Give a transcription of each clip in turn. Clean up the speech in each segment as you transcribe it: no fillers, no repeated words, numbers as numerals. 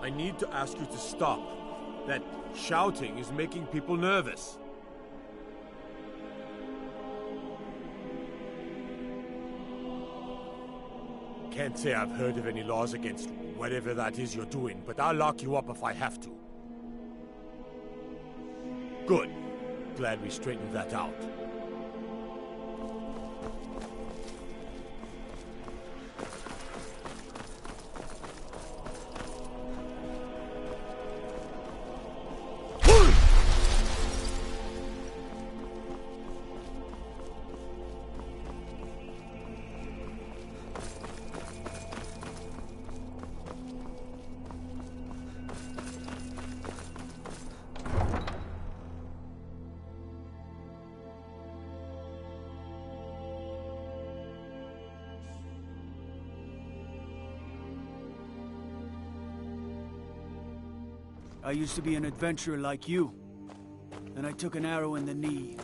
I need to ask you to stop. That shouting is making people nervous. Can't say I've heard of any laws against whatever that is you're doing, but I'll lock you up if I have to. Good. Glad we straightened that out. I used to be an adventurer like you. Then I took an arrow in the knee.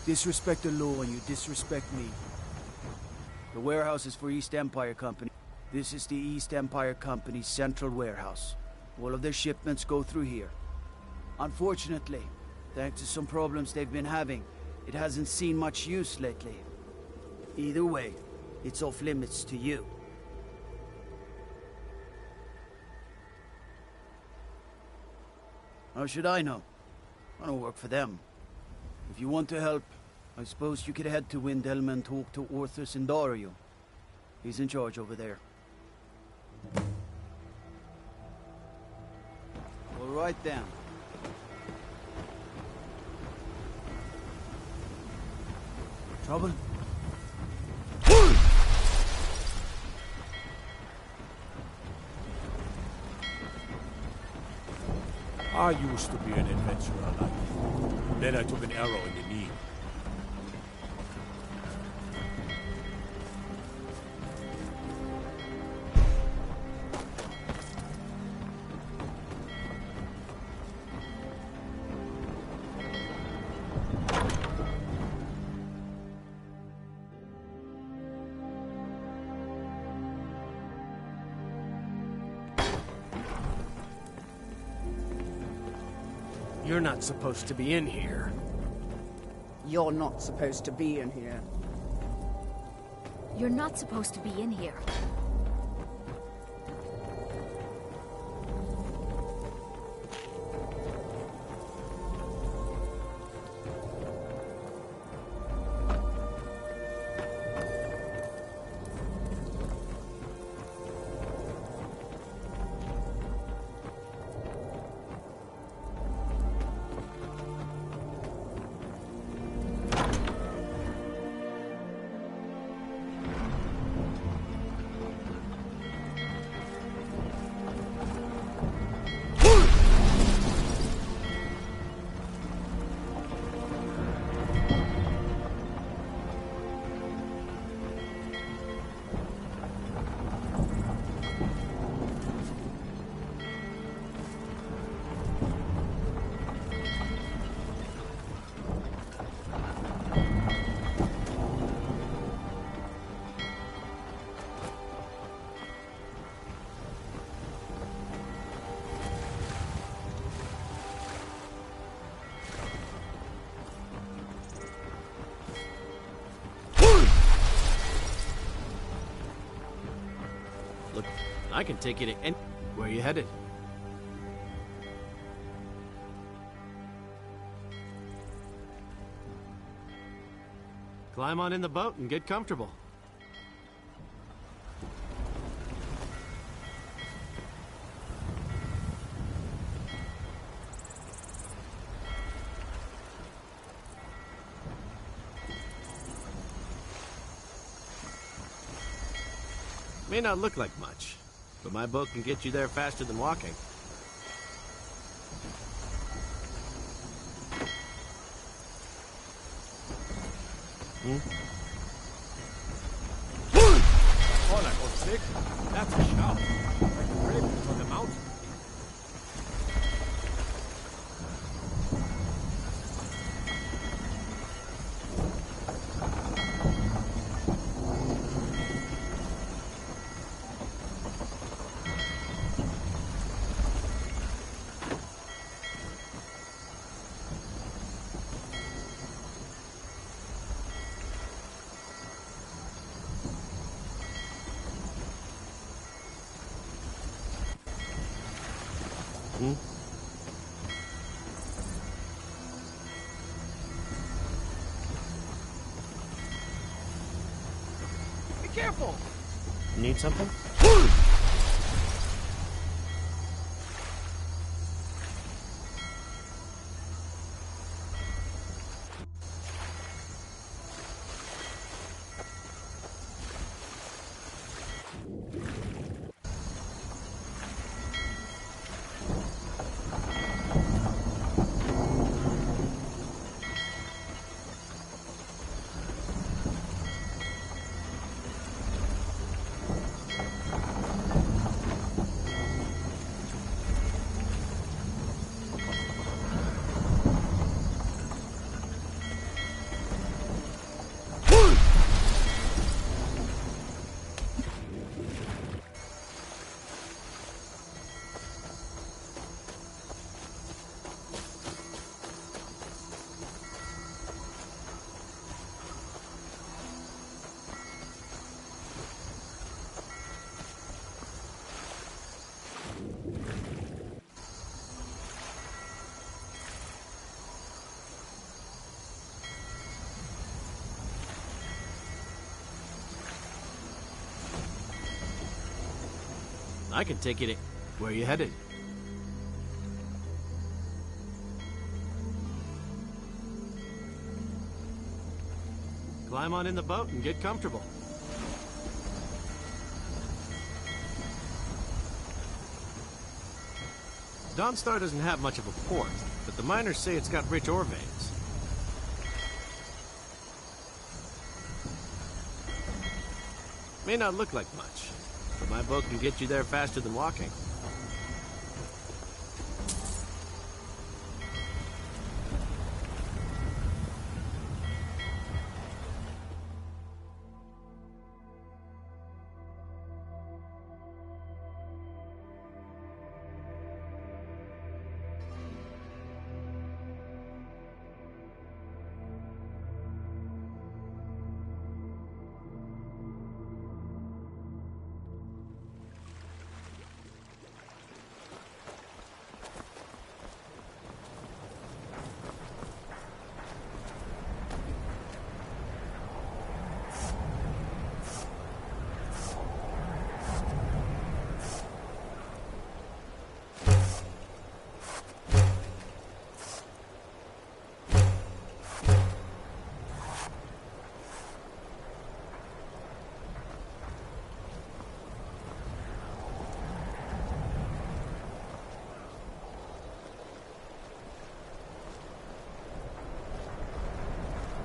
Disrespect the law and you disrespect me. The warehouse is for East Empire Company. This is the East Empire Company's central warehouse. All of their shipments go through here. Unfortunately, thanks to some problems they've been having, it hasn't seen much use lately. Either way, it's off limits to you. How should I know? I don't work for them. If you want to help, I suppose you could head to Windelma and talk to Orthus and Dario. He's in charge over there. All right then. Trouble? I used to be an adventurer like you. Then I took an arrow in the knee. You're not supposed to be in here. You're not supposed to be in here. You're not supposed to be in here. Look, I can take you to any... Where are you headed? Climb on in the boat and get comfortable. May not look like much, but my boat can get you there faster than walking. Oh, I got sick. That's a shout. Like the ravens on the mountain. Be careful! Need something? I can take you to... Where are you headed? Climb on in the boat and get comfortable. Dawnstar doesn't have much of a port, but the miners say it's got rich ore veins. May not look like much, but my boat can get you there faster than walking.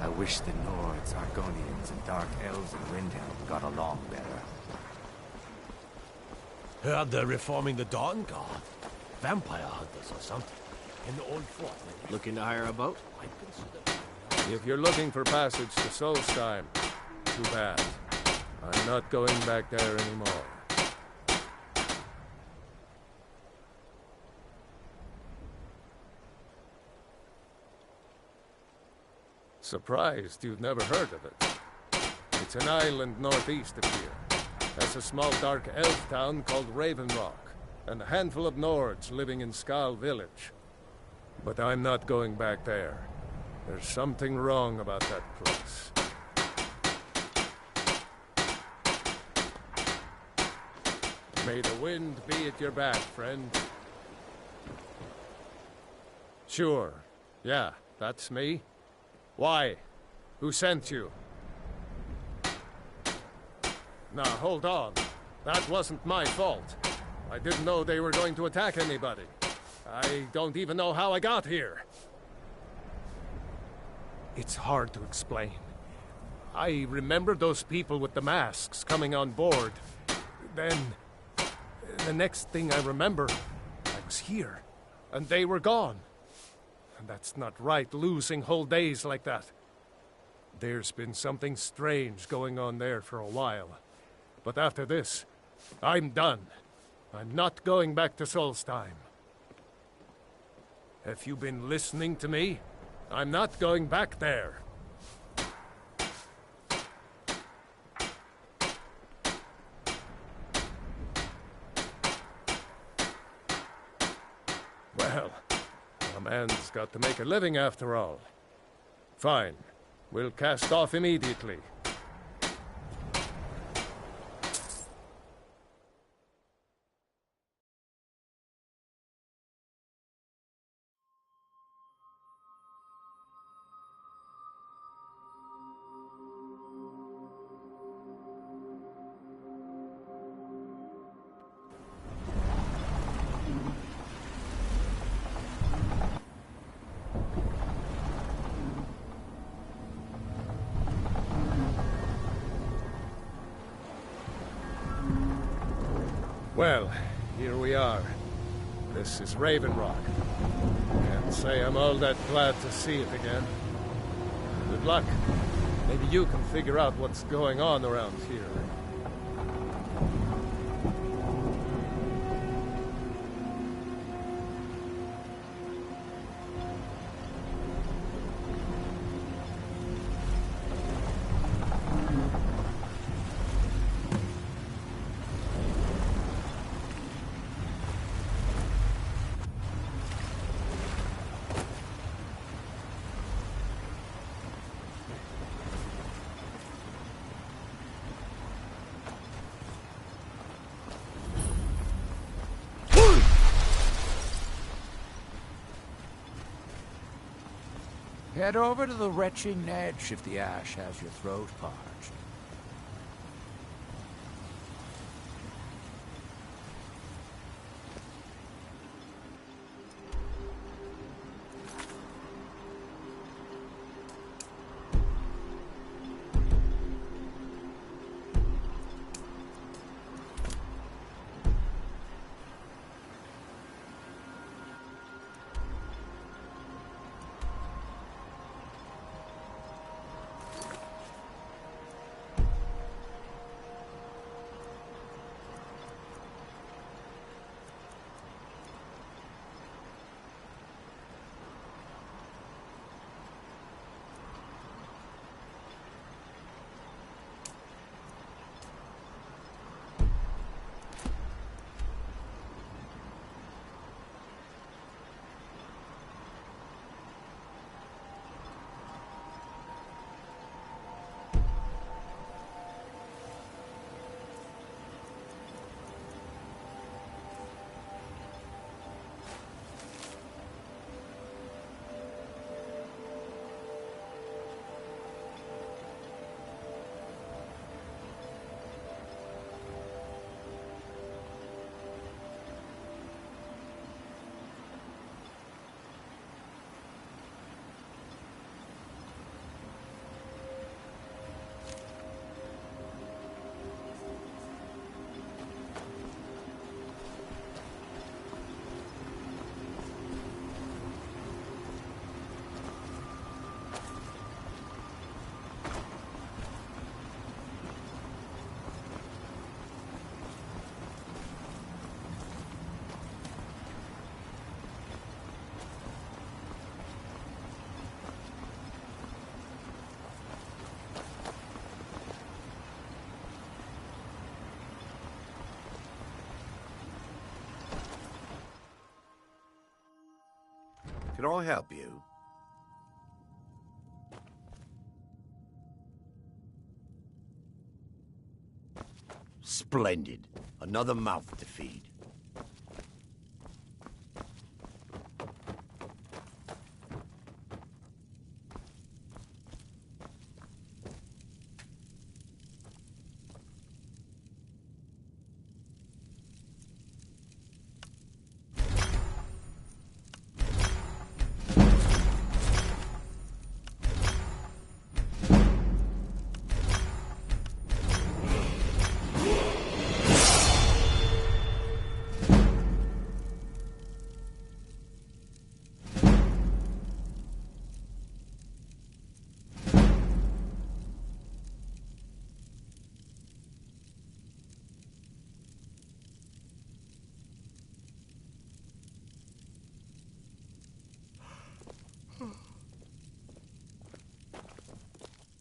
I wish the Nords, Argonians, and Dark Elves in Windhelm got along better. Heard they're reforming the Dawn Guard. Vampire hunters or something. In the old fort. Looking to hire a boat? I'd consider... If you're looking for passage to Solstheim, too bad. I'm not going back there anymore. Surprised you've never heard of it. It's an island northeast of here. Has a small dark elf town called Raven Rock, and a handful of Nords living in Skal Village. But I'm not going back there. There's something wrong about that place. May the wind be at your back, friend. Sure. Yeah, that's me. Why? Who sent you? Now, hold on. That wasn't my fault. I didn't know they were going to attack anybody. I don't even know how I got here. It's hard to explain. I remember those people with the masks coming on board. Then, the next thing I remember, I was here, and they were gone. And that's not right, losing whole days like that. There's been something strange going on there for a while. But after this, I'm done. I'm not going back to Solstheim. Have you been listening to me? I'm not going back there. Well, a man's got to make a living after all. Fine. We'll cast off immediately. Well, here we are. This is Raven Rock. Can't say I'm all that glad to see it again. Good luck. Maybe you can figure out what's going on around here. Head over to the Retching Edge if the ash has your throat parched. Can I help you? Splendid. Another mouth to feed.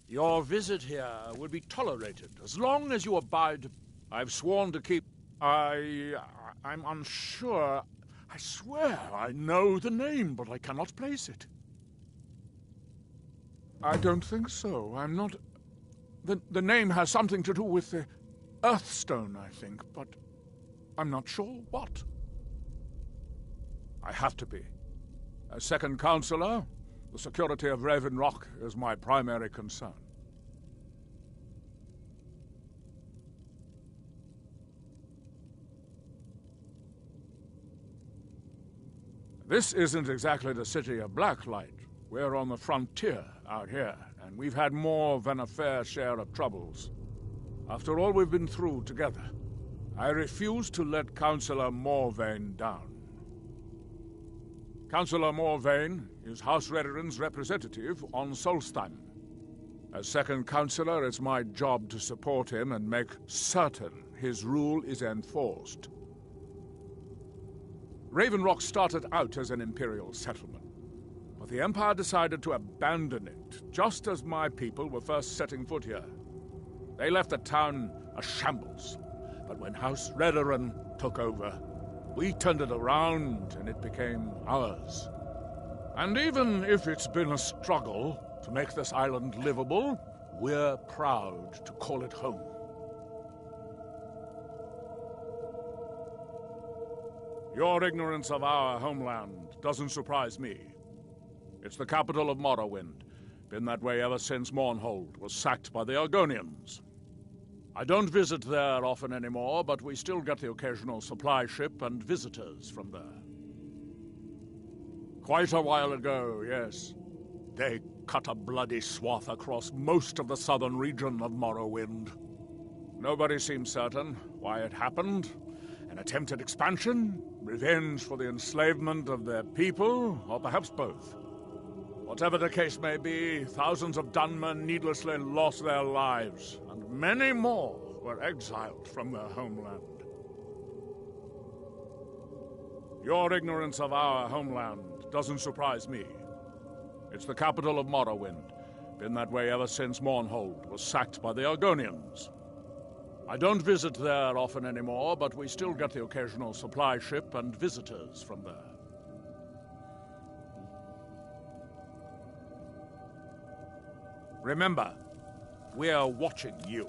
Your visit here will be tolerated as long as you abide. I've sworn to keep. I'm unsure. I swear I know the name, but I cannot place it. I don't think so. I'm not. The name has something to do with the Earthstone, I think, but I'm not sure what. I have to be. As second counselor, the security of Raven Rock is my primary concern. This isn't exactly the city of Blacklight. We're on the frontier out here, and we've had more than a fair share of troubles. After all we've been through together, I refuse to let Councillor Morvain down. Councillor Morvain is House Redoran's representative on Solstheim. As second councillor, it's my job to support him and make certain his rule is enforced. Raven Rock started out as an Imperial settlement, but the Empire decided to abandon it just as my people were first setting foot here. They left the town a shambles, but when House Redoran took over, we turned it around and it became ours. And even if it's been a struggle to make this island livable, we're proud to call it home. Your ignorance of our homeland doesn't surprise me. It's the capital of Morrowind. Been that way ever since Mournhold was sacked by the Argonians. I don't visit there often anymore, but we still get the occasional supply ship and visitors from there. Quite a while ago, yes. They cut a bloody swath across most of the southern region of Morrowind. Nobody seems certain why it happened. An attempted expansion? Revenge for the enslavement of their people? Or perhaps both? Whatever the case may be, thousands of Dunmer needlessly lost their lives, and many more were exiled from their homeland. Your ignorance of our homeland doesn't surprise me. It's the capital of Morrowind. Been that way ever since Mournhold was sacked by the Argonians. I don't visit there often anymore, but we still get the occasional supply ship and visitors from there. Remember, we're watching you.